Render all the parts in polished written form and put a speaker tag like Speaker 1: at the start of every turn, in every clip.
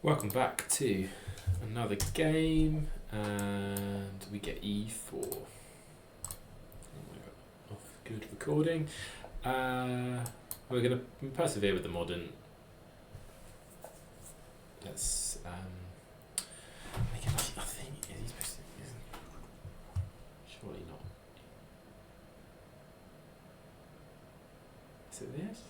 Speaker 1: Welcome back to another game, and we get E4. Oh my god, off good recording. We're going to persevere with the modern. Let's make it. I think he's supposed to. Surely not. Is it this?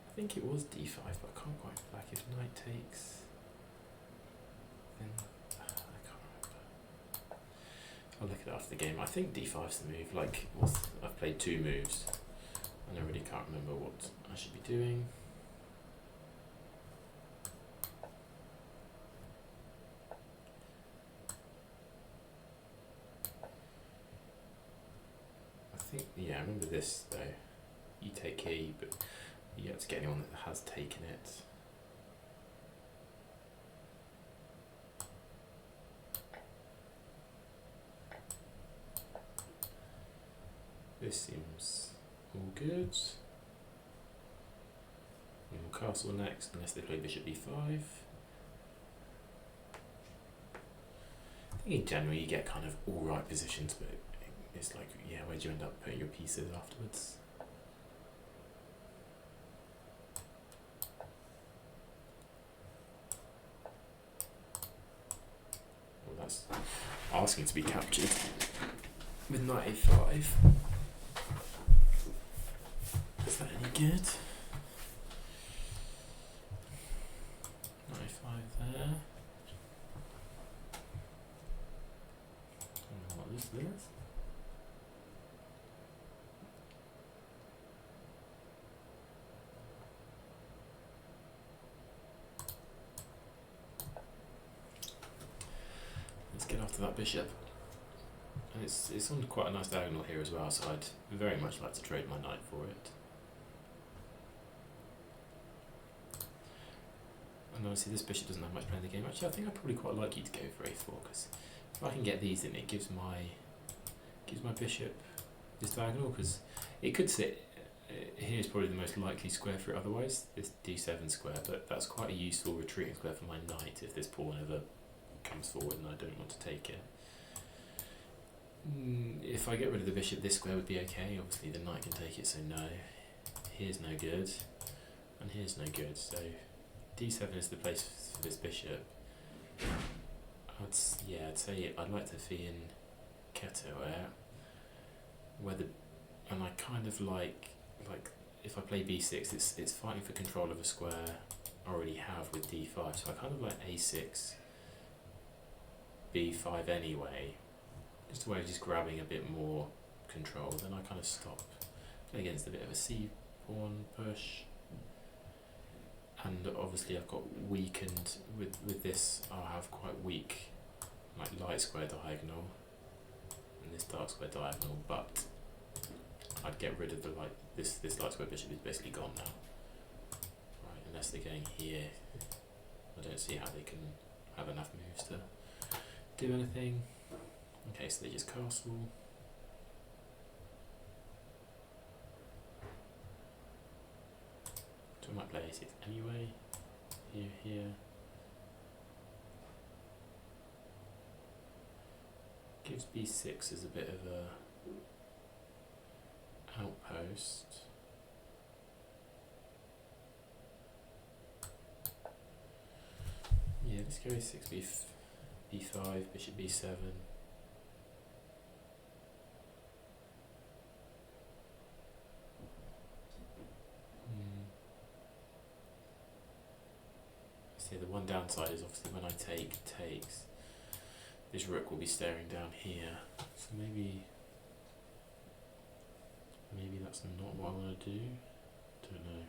Speaker 1: I think it was d5, but I can't quite. Like if knight takes, then I can't remember. I'll look it up after the game. I think d5's the move. Like I've played two moves, and I really can't remember what I should be doing. I think I remember this though. You take E, but you have to get anyone that has taken it. This seems all good. And we'll castle next, unless they play bishop e5. I think in general you get kind of all right positions, but it's like, where do you end up putting your pieces afterwards? Well, that's asking to be captured with knight a5. Is that any good? Knight a5 there. What is this? Let's get after that bishop. And it's on quite a nice diagonal here as well, so I'd very much like to trade my knight for it. And obviously this bishop doesn't have much play in the game. Actually, I think I'd probably quite like you to go for a4, because if I can get these in, it gives my bishop this diagonal, because it could sit. Here's probably the most likely square for it otherwise, this d7 square, but that's quite a useful retreating square for my knight if this pawn ever comes forward and I don't want to take it. If I get rid of the bishop, this square would be okay. Obviously the knight can take it, so no. Here's no good, and here's no good, so d7 is the place for this bishop. I'd say I'd like to be in Keto and I kind of like if I play b6, it's fighting for control of a square I already have with d5, so I kind of like a6, b5 anyway, just a way of just grabbing a bit more control. Then I kind of stop, play against a bit of a c pawn push. And obviously I've got weakened, with this I'll have quite weak light square diagonal and this dark square diagonal, but I'd get rid of the this light square bishop is basically gone now. Right, unless they're going here, I don't see how they can have enough moves to do anything. Okay, so they just castle. So I might play a6 anyway. Here. Gives b6 as a bit of a outpost. Yeah, let's go a6, b5, bishop b7. See, the one downside is obviously when I takes, this rook will be staring down here. So maybe that's not what I want to do. Don't know.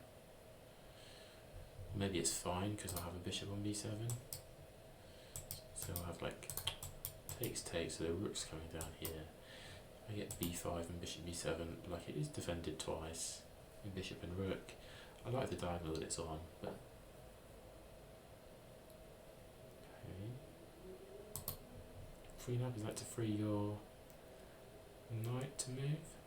Speaker 1: Maybe it's fine because I'll have a bishop on b7. So I'll have takes, so the rook's coming down here. I get b5 and bishop b7, it is defended twice, with bishop and rook. I like the diagonal that it's on, but freeing up, is that to free your knight to move?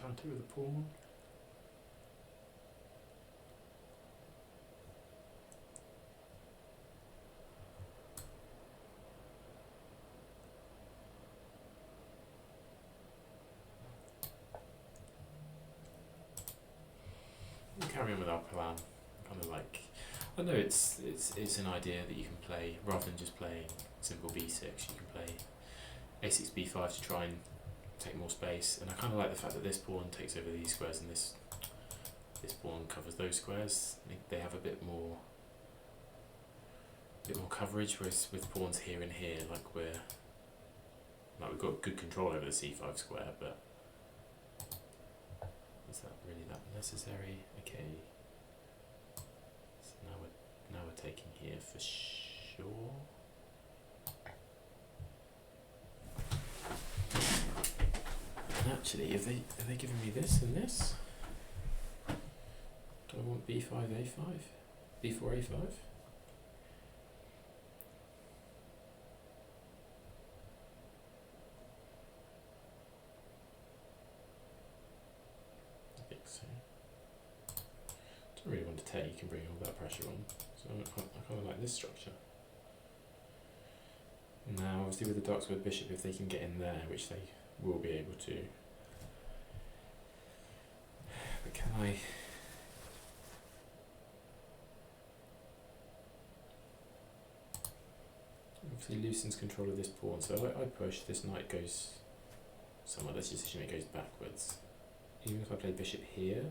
Speaker 1: counter with a pawn. We'll carry on with our plan. Kind of like, I know it's an idea that you can play rather than just playing simple b6. You can play a6 b5 to try and take more space, and I kind of like the fact that this pawn takes over these squares and this pawn covers those squares. I think they have a bit more coverage, whereas with pawns here and here, we've got good control over the c5 square, but is that really that necessary? Okay, so now we're taking here for sure. And actually, have they given me this and this? Do I want b5 a5, b4 a5? I think so. Don't really want to take and bring all that pressure on, so I kind of like this structure. Now, obviously, with the dark squared bishop, if they can get in there, which they will be able to, but can I? Obviously loosens control of this pawn, so I push, this knight goes somewhere, let's just assume it goes backwards. Even if I play bishop here,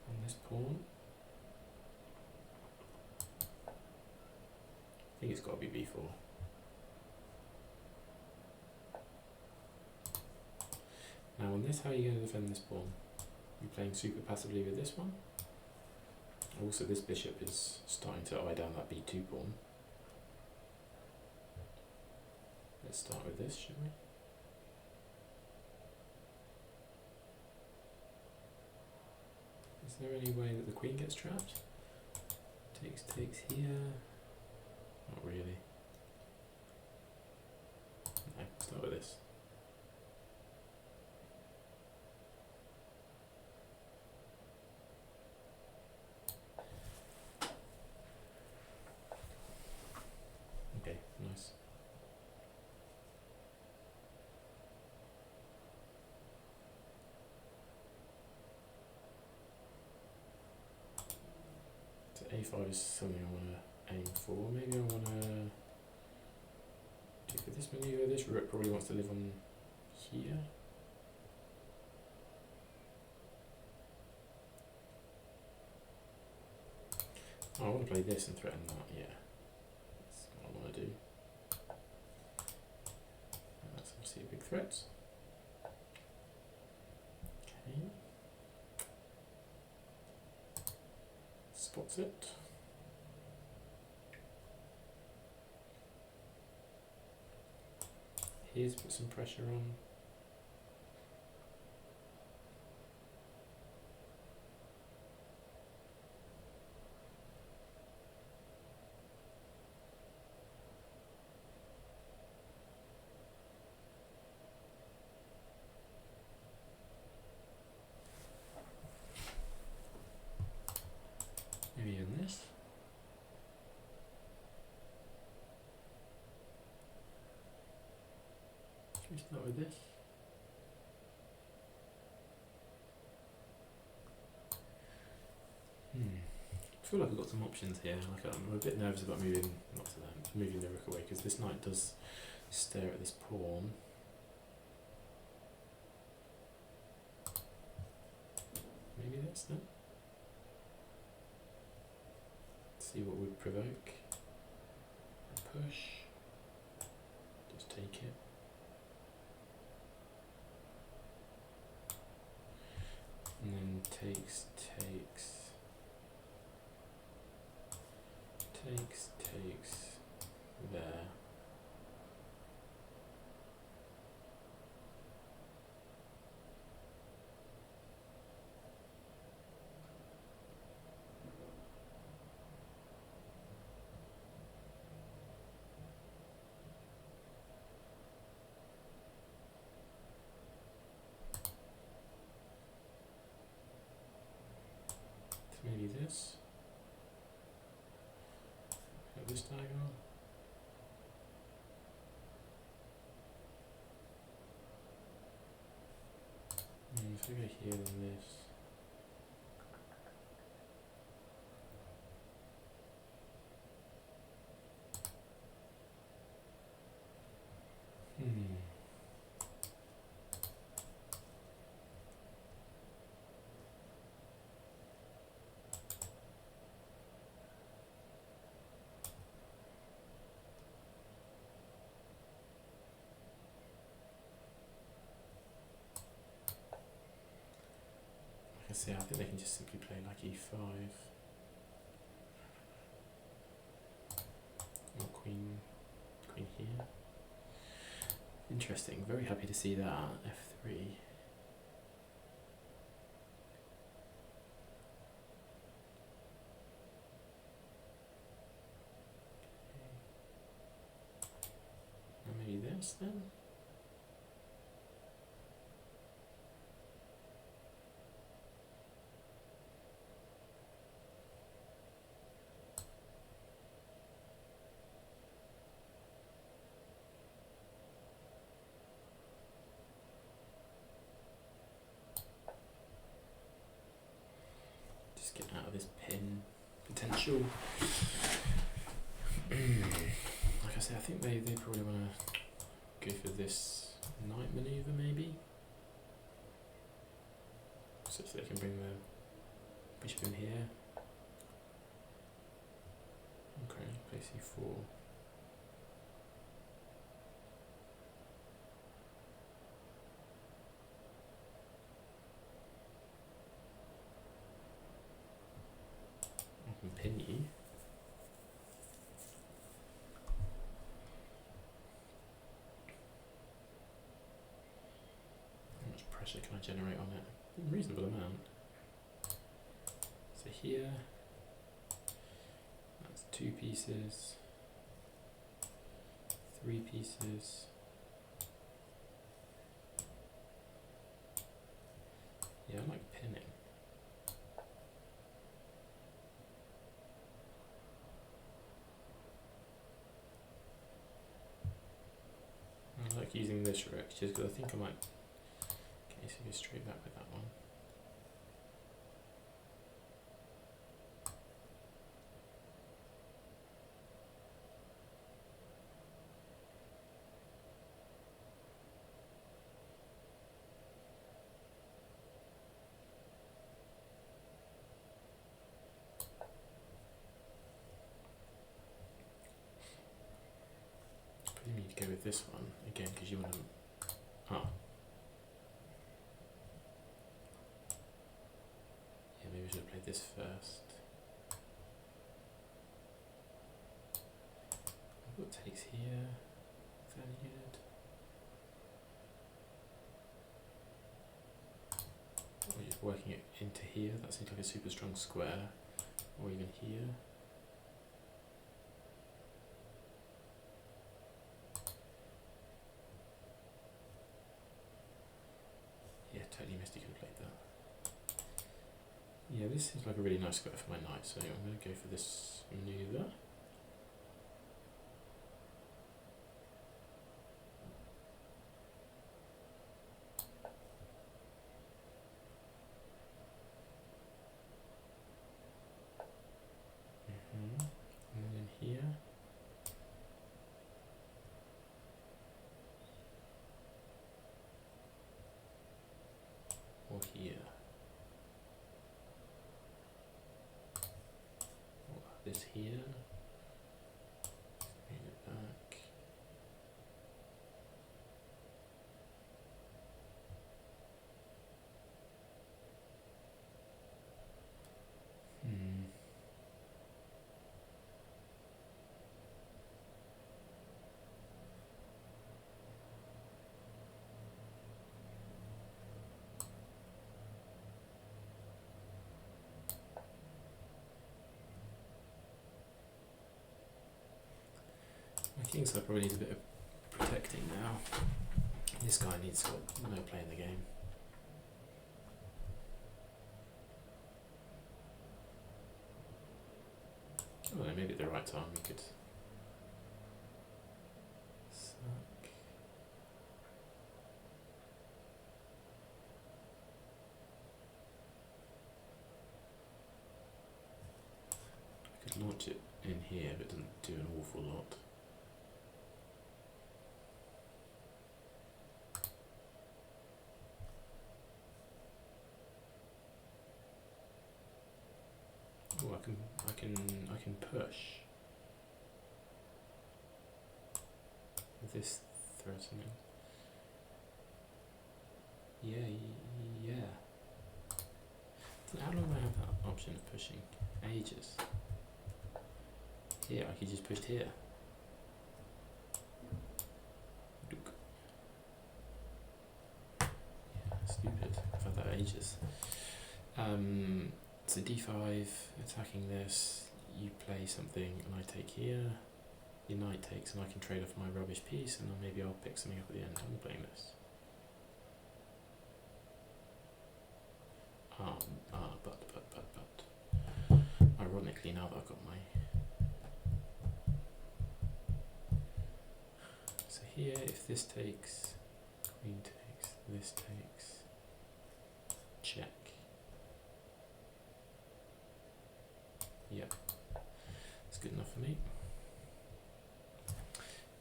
Speaker 1: on this pawn, I think it's got to be b4. Now on this, how are you going to defend this pawn? You're playing super passively with this one. Also, this bishop is starting to eye down that b2 pawn. Let's start with this, shall we? Is there any way that the queen gets trapped? Takes here. Not really. No, start with this. Okay, nice. So a5 is something I want to aim for. Maybe I want to do for this maneuver. This rook probably wants to live on here. Oh, I want to play this and threaten that, yeah. That's what I want to do. And that's obviously a big threat. Okay. Spots it. Here's put some pressure on. Maybe in this. Should we start with this? I feel like I've got some options here. I'm a bit nervous about moving the rook away, because this knight does stare at this pawn. Maybe that's that. See what would provoke. Push. Just take it. And then takes there. maybe this. Got this diagonal. If I go here, then this. Like I say, I think they can just simply play like e5 or queen here. Interesting. Very happy to see that f3. And maybe this then. Get out of this pin potential. Like I say, I think they probably want to go for this knight maneuver maybe, so they can bring the bishop in here. Okay, play c4. Pin you. How much pressure can I generate on it? A reasonable amount. So here, that's 2 pieces, 3 pieces. Yeah, I like pinning. I like using this rook just because I think I might go straight back with that one. You need to go with this one again because you want to. Oh. Yeah, maybe we should have played this first. What takes here? Fairly good. Or just working it into here. That seems like a super strong square. Or even here. Totally missed, you could have played that. Yeah, this seems like a really nice square for my knight, so I'm going to go for this maneuver. And then here. Or here. Or this here. Move it back. Kingside probably needs a bit of protecting now. This guy needs no play in the game. I don't know, maybe at the right time we could sack. I could launch it in here, but it doesn't do an awful lot. Oh, I can push with this threatening. Yeah. How long do I have that option of pushing? Ages. Here, I could just push here. Look. Yeah, stupid. I've had that ages. So d5, attacking this, you play something and I take here, your knight takes and I can trade off my rubbish piece and then maybe I'll pick something up at the end. I'm playing this. But. Ironically, now that I've got my... So here, if this takes, queen takes, this takes, check. Yeah, it's good enough for me.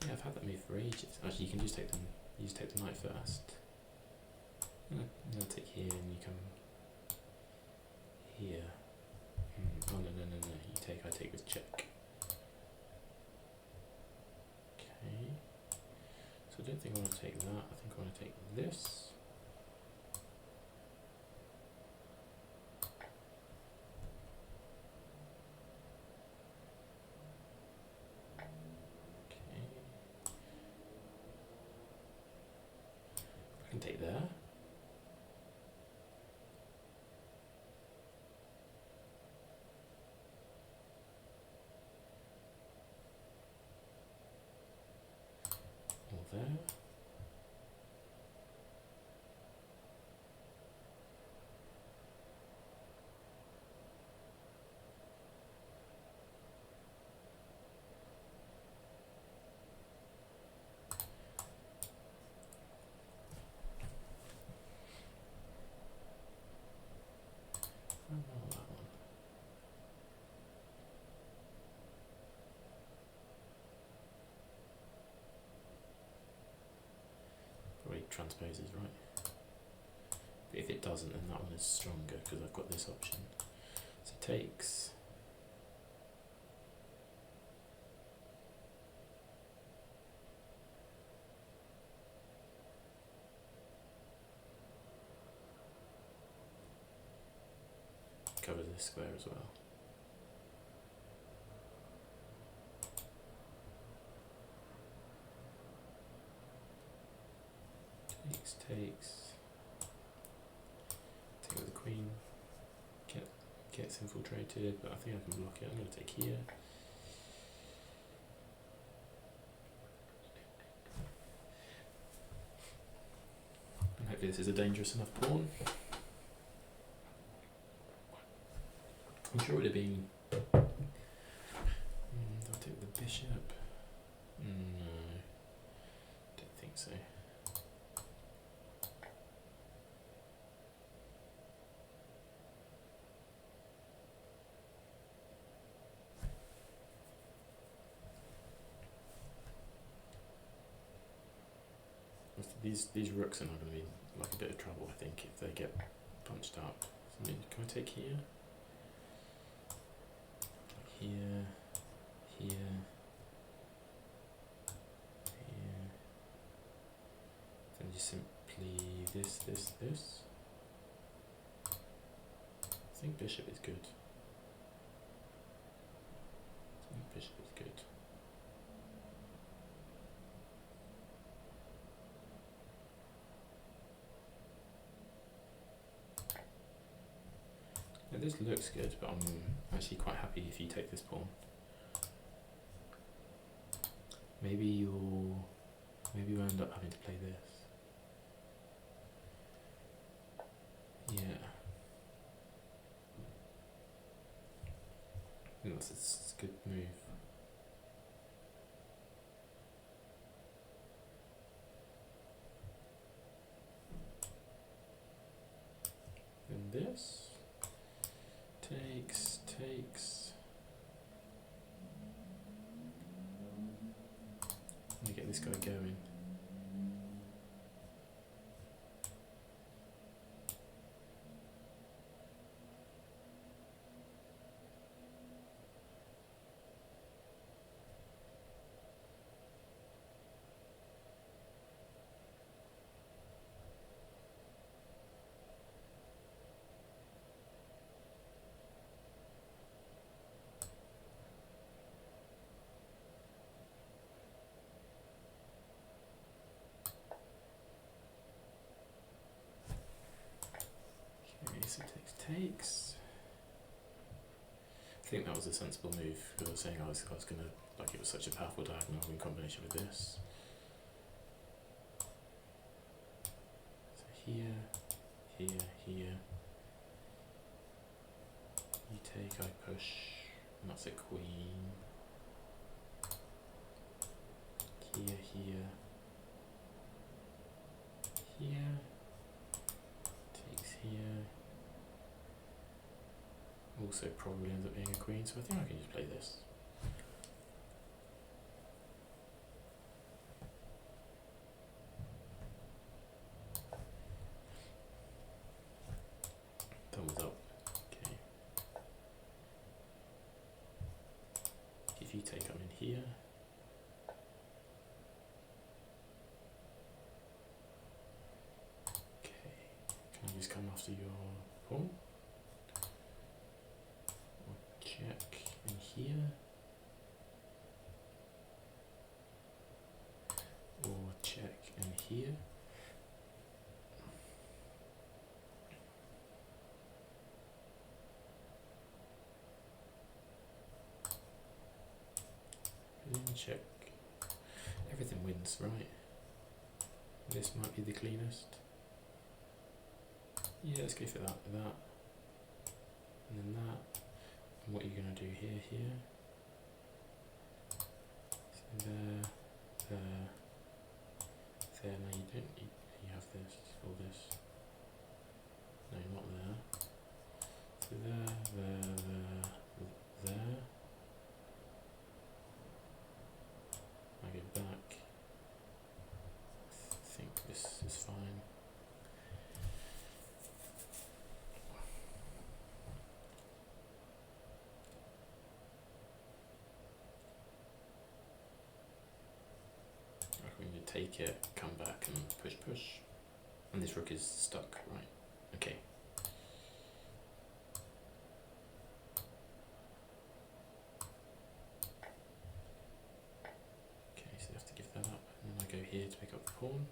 Speaker 1: Yeah, I've had that move for ages. Actually, you can just take them. You just take the knight first. I'll take here, and you come here. Oh no! You take. I take with check. Okay. So I don't think I want to take that. I think I want to take this. I can take there. Or there. That one. Probably transposes, right? But if it doesn't, then that one is stronger because I've got this option. So takes. Cover this square as well. Takes. Take with the queen. Gets infiltrated, but I think I can block it. I'm going to take here. And hopefully this is a dangerous enough pawn. I'm sure it would have been. Do I take the bishop? No, don't think so. These rooks are not going to be like a bit of trouble, I think, if they get punched up. So, can I take here? Here, here, here. Then just simply this. I think bishop is good. Now this looks good, but I'm actually quite happy if you take this pawn. Maybe you'll end up having to play this. Yeah. think that's a good move. Then this takes. Let me get this guy going. So takes. I think that was a sensible move because I was saying I was gonna, like, it was such a powerful diagonal in combination with this. So here. You take, I push, and that's a queen. Here. Takes here. Also probably ends up being a queen, so I think I can just play this. Thumbs up. Okay. If you take, I'm in here. Okay. Can I just come after your pawn? Check in here, or check in here. Then check. Everything wins, right? This might be the cleanest. Yeah, let's go for that, and then that. And what are you going to do here? So there. No, you don't. You have this, all this. No, not there. So there. I go back. I think this is fine. I'm going to take it, come back and push. And this rook is stuck, right? Okay. Okay, so you have to give that up. And then I go here to pick up the pawn.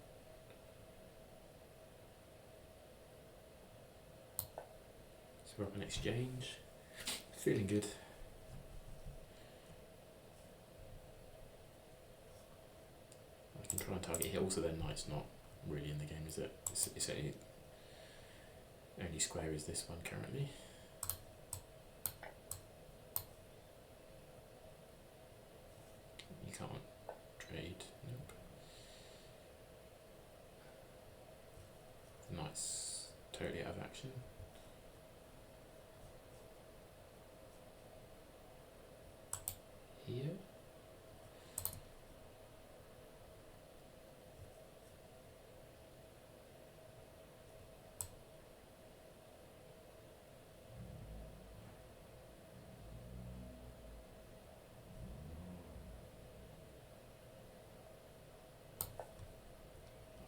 Speaker 1: So we're up an exchange. Feeling good. I can try and target here. Also, their knight's not really in the game, is it? It's only square is this one currently. You can't trade. Nope. The knight's totally out of action. Here.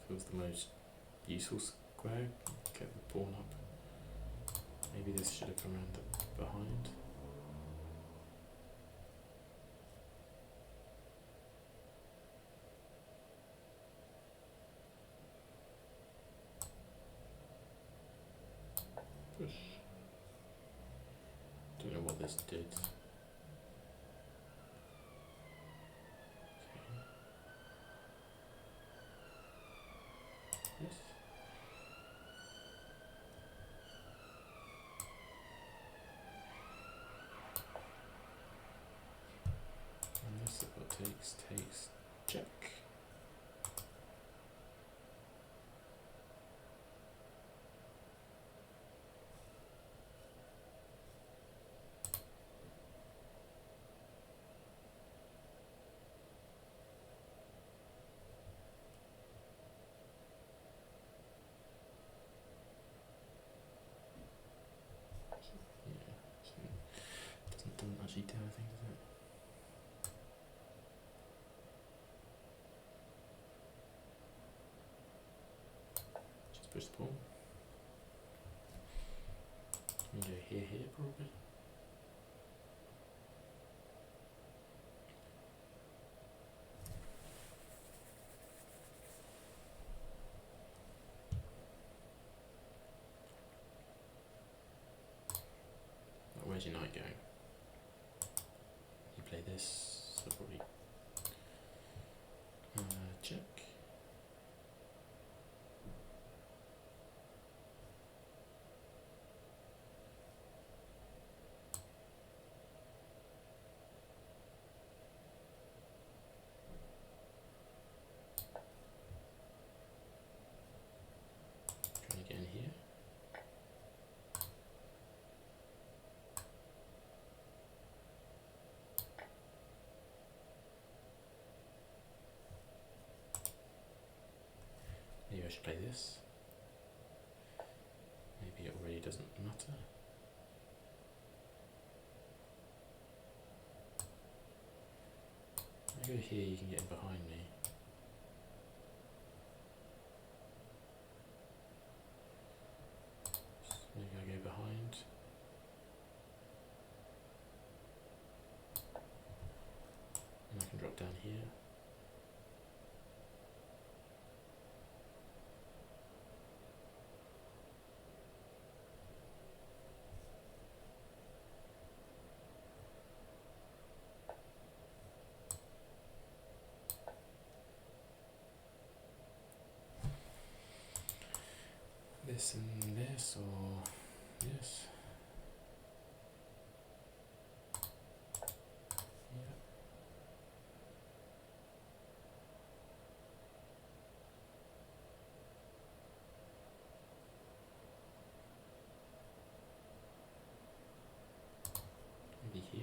Speaker 1: Feels the most useful square. Get the pawn up. Maybe this should have come around behind. Push. Don't know what this did. Yes. takes, check. Doesn't actually do anything, does it? Just push the pawn. We go here probably. Where's your knight going? You play this, so probably check. Trying to get in here. Maybe I should play this. Maybe it already doesn't matter. If I go here, you can get in behind me. So maybe I go behind. And I can drop down here. This and this, or this. Yeah. Maybe here.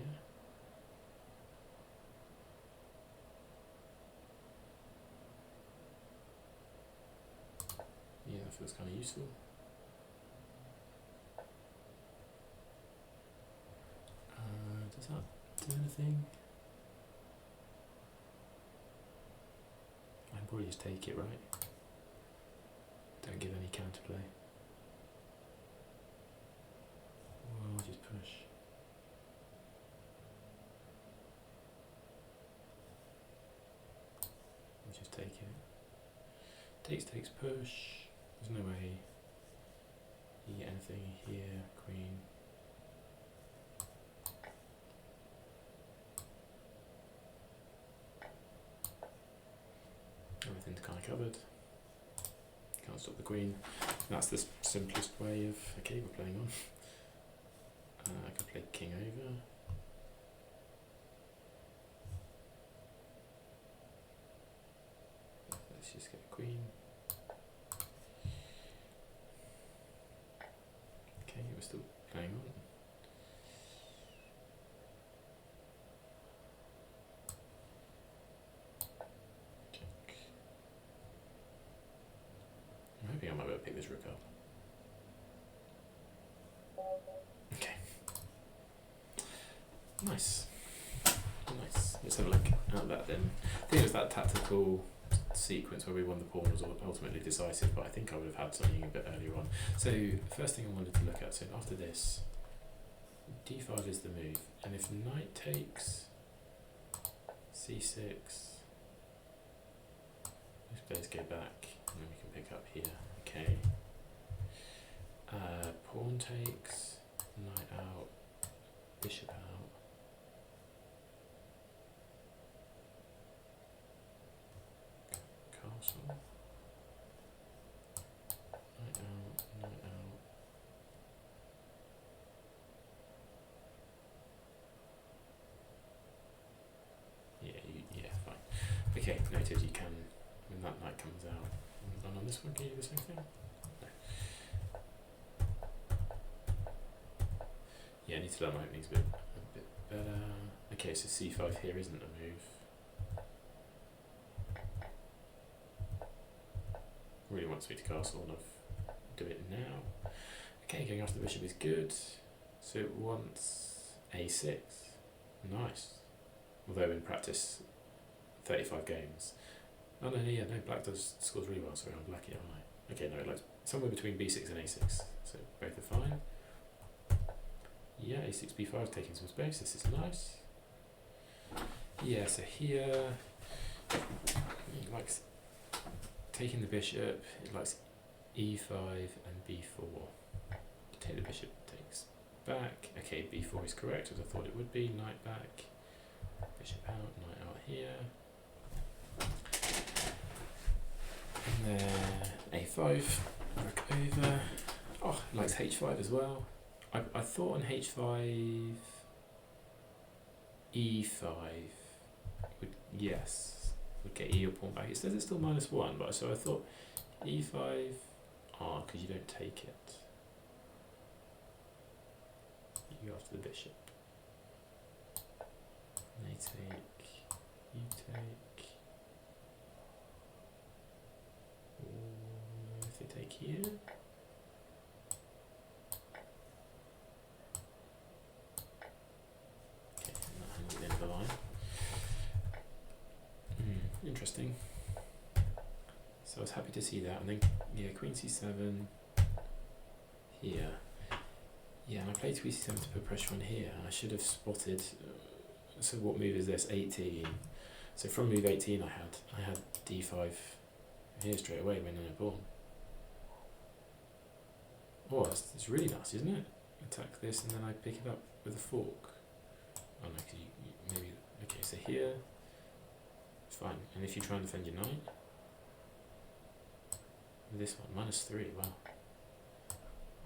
Speaker 1: Yeah, that feels kind of useful. Does that do anything? I can probably just take it, right? Don't give any counterplay. Or I'll just push. I'll just take it. Takes, push. There's no way you get anything here, queen. Everything's kind of covered. Can't stop the queen. That's the simplest way of a cable playing on. I could play king over. Let's just get a queen. Okay, we're still playing on. I'm hoping I might be able to pick this rook up. Okay. Nice. Nice. Let's have a look at that then. I think it was that tactical sequence where we won the pawn was ultimately decisive, but I think I would have had something a bit earlier on. So, first thing I wanted to look at, so after this, d5 is the move, and if knight takes c6, these players go back, and then we can pick up here. Okay. Pawn takes, knight out, bishop out. Castle. Knight out, knight out. Yeah, yeah. because you can, when that knight comes out. And on this one, can you do the same thing? No. Yeah, I need to learn my openings a bit better. Okay, so c5 here isn't a move. Really wants me to castle, and I've do it now. Okay, going after the bishop is good. So it wants a6. Nice. Although in practice, 35 games. Oh no, yeah, no, black scores really well. Sorry, I'm lucky, aren't I? Okay, no, it likes somewhere between b6 and a6. So both are fine. Yeah, a6, b5, taking some space. This is nice. Yeah, so here it likes taking the bishop. It likes e5 and b4. To take the bishop takes back. Okay, b4 is correct as I thought it would be. Knight back. Bishop out, knight out here. And then a5, rook over. Oh, it likes h5 as well. I thought on h5, e5 would, yes, would get your pawn back. It says it's still -1, but so I thought e5, because you don't take it. You go after the bishop. They take, you take. If they take here. Okay, that hangs at the end of the line. Interesting. So I was happy to see that, and then yeah, queen c7 here. Yeah, and I played queen c7 to put pressure on here. I should have spotted. So what move is this? 18. So from move 18, I had d5 here straight away, winning a pawn. Oh, it's really nice, isn't it? Attack this, and then I pick it up with a fork. Oh no, cause you maybe. Okay, so here, it's fine. And if you try and defend your knight, this one -3. Wow.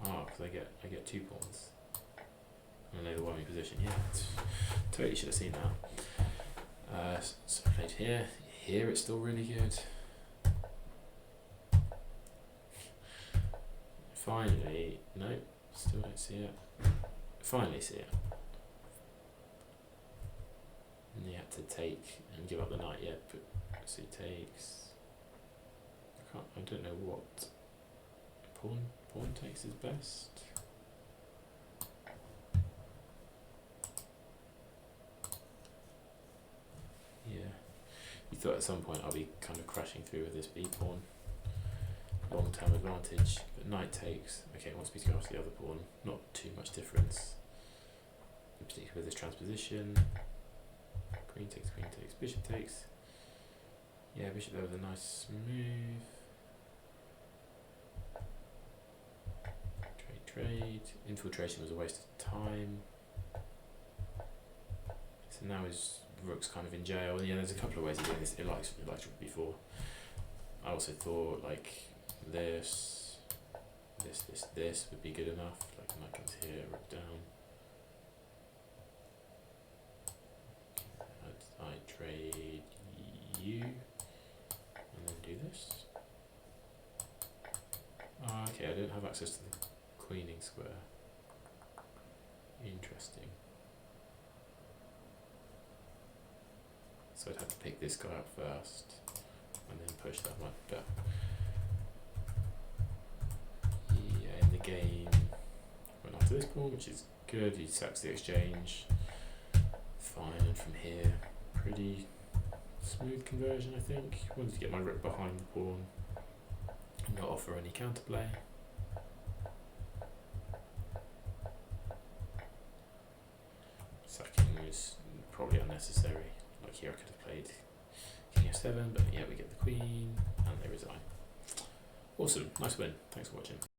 Speaker 1: Oh, because I get 2 pawns. And I know the warming position. Yeah, totally should have seen that. So I played here. Here it's still really good. Finally, no, still don't see it. Finally see it. And you had to take and give up the knight yet, but so he takes. I don't know what pawn takes is best. Yeah, you thought at some point I'll be kind of crashing through with this b pawn. Long-term advantage, but knight takes. Okay, it wants me to go after the other pawn. Not too much difference, in particular with this transposition. Queen takes, bishop takes. Yeah, bishop there was a nice move. Trade. Infiltration was a waste of time. So now his rook's kind of in jail. And yeah, there's a couple of ways of doing this. It likes rook b4. I also thought like this would be good enough. Like knight comes here, rook down. I trade you, and then do this. Okay, I don't have access to the queening square. Interesting. So I'd have to pick this guy up first, and then push that one down. Yeah, in the game, went after this pawn, which is good. He sacks the exchange. Fine, and from here, pretty smooth conversion, I think. Wanted to get my rook behind the pawn, and not offer any counterplay. Sacking was probably unnecessary. Like here I could have played king f7, but yeah, we get the queen, and they resign. Awesome, nice win. Thanks for watching.